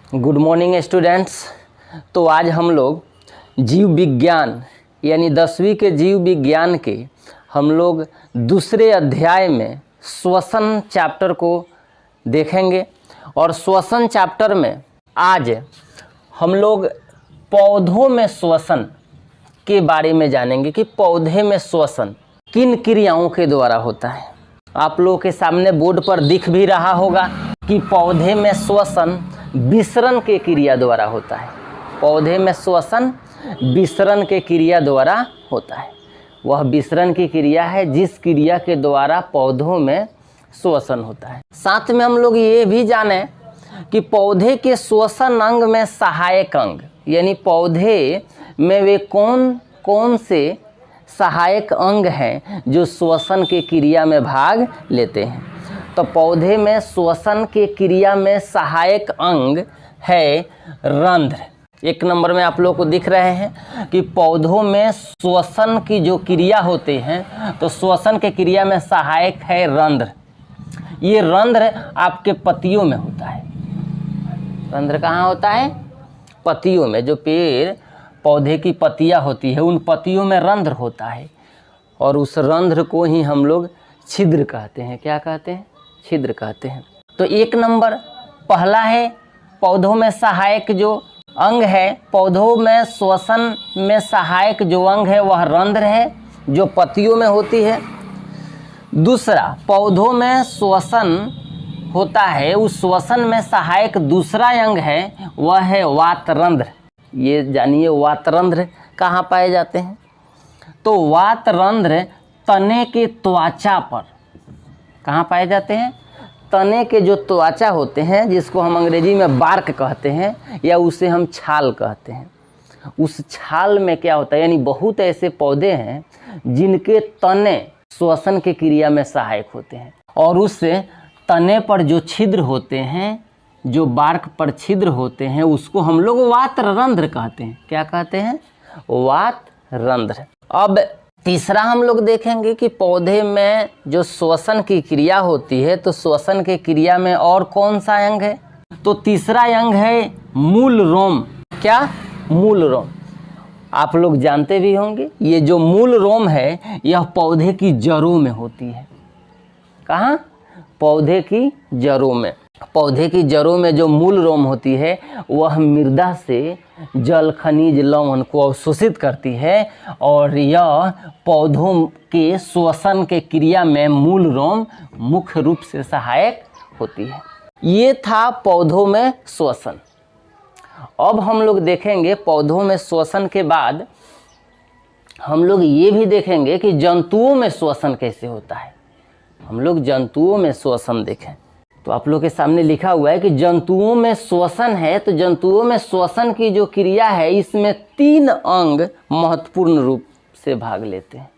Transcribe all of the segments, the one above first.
Good morning students. तो आज हम लोग जीव विज्ञान यानी 10वीं के जीव विज्ञान के हम लोग दूसरे अध्याय में श्वसन चैप्टर को देखेंगे। और श्वसन चैप्टर में आज हम लोग पौधों में श्वसन के बारे में जानेंगे कि पौधे में श्वसन किन क्रियाओं के द्वारा होता है। आप लोगों के सामने बोर्ड पर दिख भी रहा होगा कि पौधे में श्वसन विसरण के क्रिया द्वारा होता है। पौधे में श्वसन विसरण के क्रिया द्वारा होता है। वह विसरण की क्रिया है जिस क्रिया के द्वारा पौधों में श्वसन होता है। साथ में हम लोग ये भी जाने कि पौधे के श्वसन अंग में सहायक अंग यानी पौधे में वे कौन कौन से सहायक अंग हैं जो श्वसन के क्रिया में भाग लेते हैं। तो पौधे में श्वसन के क्रिया में सहायक अंग है रंध्र। एक नंबर में आप लोग को दिख रहे हैं कि पौधों में श्वसन की जो क्रिया होते हैं तो श्वसन के क्रिया में सहायक है रंध्र। ये रंध्र आपके पत्तियों में होता है। रंध्र कहाँ होता है? पत्तियों में। जो पेड़ पौधे की पत्तियां होती है उन पत्तियों में रंध्र होता है और उस रंध्र को ही हम लोग छिद्र कहते हैं। क्या कहते हैं? छिद्र कहते हैं। तो एक नंबर पहला है पौधों में सहायक जो अंग है, पौधों में श्वसन में सहायक जो अंग है वह रंध्र है जो पत्तियों में होती है। दूसरा, पौधों में श्वसन होता है, उस श्वसन में सहायक दूसरा अंग है वह है वातरंध्र। ये जानिए वातरंध्र कहाँ पाए जाते हैं। तो वातरंध्र तने के त्वचा पर कहाँ पाए जाते हैं? तने के जो त्वचा होते हैं जिसको हम अंग्रेजी में बार्क कहते हैं या उसे हम छाल कहते हैं। उस छाल में क्या होता है, यानी बहुत ऐसे पौधे हैं जिनके तने श्वसन की क्रिया में सहायक होते हैं और उससे तने पर जो छिद्र होते हैं, जो बार्क पर छिद्र होते हैं उसको हम लोग वातरंध्र कहते हैं। क्या कहते हैं? वातरंध्र। अब तीसरा हम लोग देखेंगे कि पौधे में जो श्वसन की क्रिया होती है तो श्वसन के क्रिया में और कौन सा अंग है? तो तीसरा अंग है मूल रोम। क्या? मूल रोम। आप लोग जानते भी होंगे ये जो मूल रोम है यह पौधे की जड़ों में होती है। कहाँ? पौधे की जड़ों में। पौधे की जड़ों में जो मूल रोम होती है वह मृदा से जल, खनिज, लवण को अवशोषित करती है और यह पौधों के श्वसन के क्रिया में मूल रोम मुख्य रूप से सहायक होती है। ये था पौधों में श्वसन। अब हम लोग देखेंगे पौधों में श्वसन के बाद हम लोग ये भी देखेंगे कि जंतुओं में श्वसन कैसे होता है। हम लोग जंतुओं में श्वसन देखें तो आप लोग के सामने लिखा हुआ है कि जंतुओं में श्वसन है। तो जंतुओं में श्वसन की जो क्रिया है इसमें 3 अंग महत्वपूर्ण रूप से भाग लेते हैं।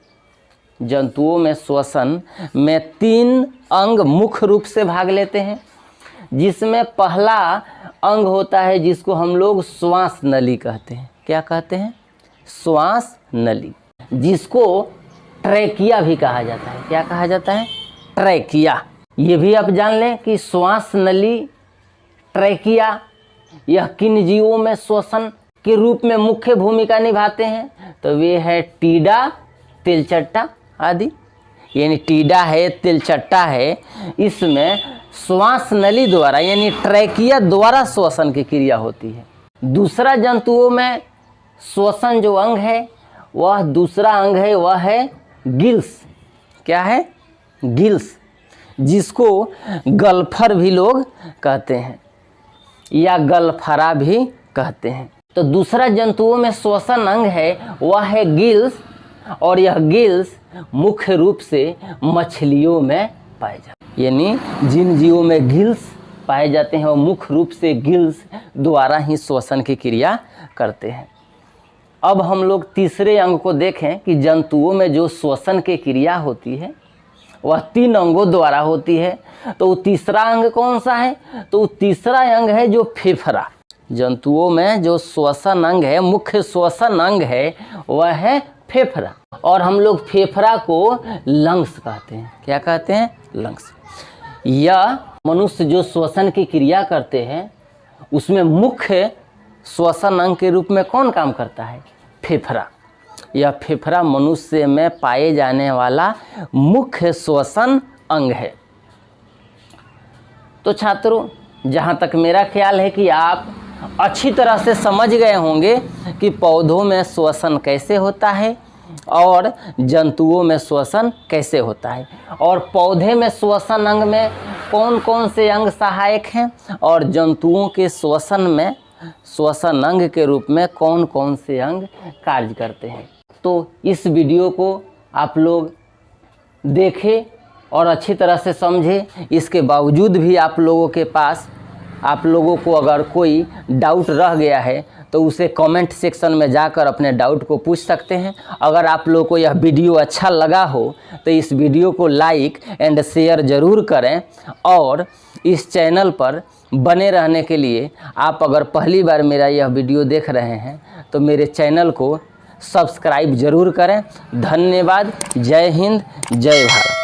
जंतुओं में श्वसन में 3 अंग मुख्य रूप से भाग लेते हैं जिसमें पहला अंग होता है जिसको हम लोग श्वास नली कहते हैं। क्या कहते हैं? श्वास नली, जिसको ट्रैकिया भी कहा जाता है। क्या कहा जाता है? ट्रैकिया। ये भी आप जान लें कि श्वास नली, ट्रैकिया यह किन जीवों में श्वसन के रूप में मुख्य भूमिका निभाते हैं? तो वे है टीडा, तिलचट्टा आदि। यानी टीडा है, तिलचट्टा है, इसमें श्वास नली द्वारा यानी ट्रैकिया द्वारा श्वसन की क्रिया होती है। दूसरा जंतुओं में श्वसन जो अंग है वह दूसरा अंग है वह है गिल्स। क्या है? गिल्स, जिसको गल्फर भी लोग कहते हैं या गल्फरा भी कहते हैं। तो दूसरा जंतुओं में श्वसन अंग है वह है गिल्स और यह गिल्स मुख्य रूप से मछलियों में पाए जाते हैं। यानी जिन जीवों में गिल्स पाए जाते हैं वो मुख्य रूप से गिल्स द्वारा ही श्वसन की क्रिया करते हैं। अब हम लोग तीसरे अंग को देखें कि जंतुओं में जो श्वसन की क्रिया होती है वह 3 अंगों द्वारा होती है। तो तीसरा अंग कौन सा है? तो तीसरा अंग है जो फेफड़ा। जंतुओं में जो श्वसन अंग है, मुख्य श्वसन अंग है वह है फेफड़ा और हम लोग फेफड़ा को लंग्स कहते हैं। क्या कहते हैं? लंग्स। या मनुष्य जो श्वसन की क्रिया करते हैं उसमें मुख्य श्वसन अंग के रूप में कौन काम करता है? फेफड़ा। यह फेफड़ा मनुष्य में पाए जाने वाला मुख्य श्वसन अंग है। तो छात्रों, जहाँ तक मेरा ख्याल है कि आप अच्छी तरह से समझ गए होंगे कि पौधों में श्वसन कैसे होता है और जंतुओं में श्वसन कैसे होता है, और पौधे में श्वसन अंग में कौन कौन से अंग सहायक हैं, और जंतुओं के श्वसन में श्वसन अंग के रूप में कौन कौन से अंग कार्य करते हैं। तो इस वीडियो को आप लोग देखें और अच्छी तरह से समझें। इसके बावजूद भी आप लोगों को अगर कोई डाउट रह गया है तो उसे कमेंट सेक्शन में जाकर अपने डाउट को पूछ सकते हैं। अगर आप लोगों को यह वीडियो अच्छा लगा हो तो इस वीडियो को लाइक एंड शेयर ज़रूर करें, और इस चैनल पर बने रहने के लिए आप अगर पहली बार मेरा यह वीडियो देख रहे हैं तो मेरे चैनल को सब्सक्राइब ज़रूर करें। धन्यवाद। जय हिंद, जय भारत।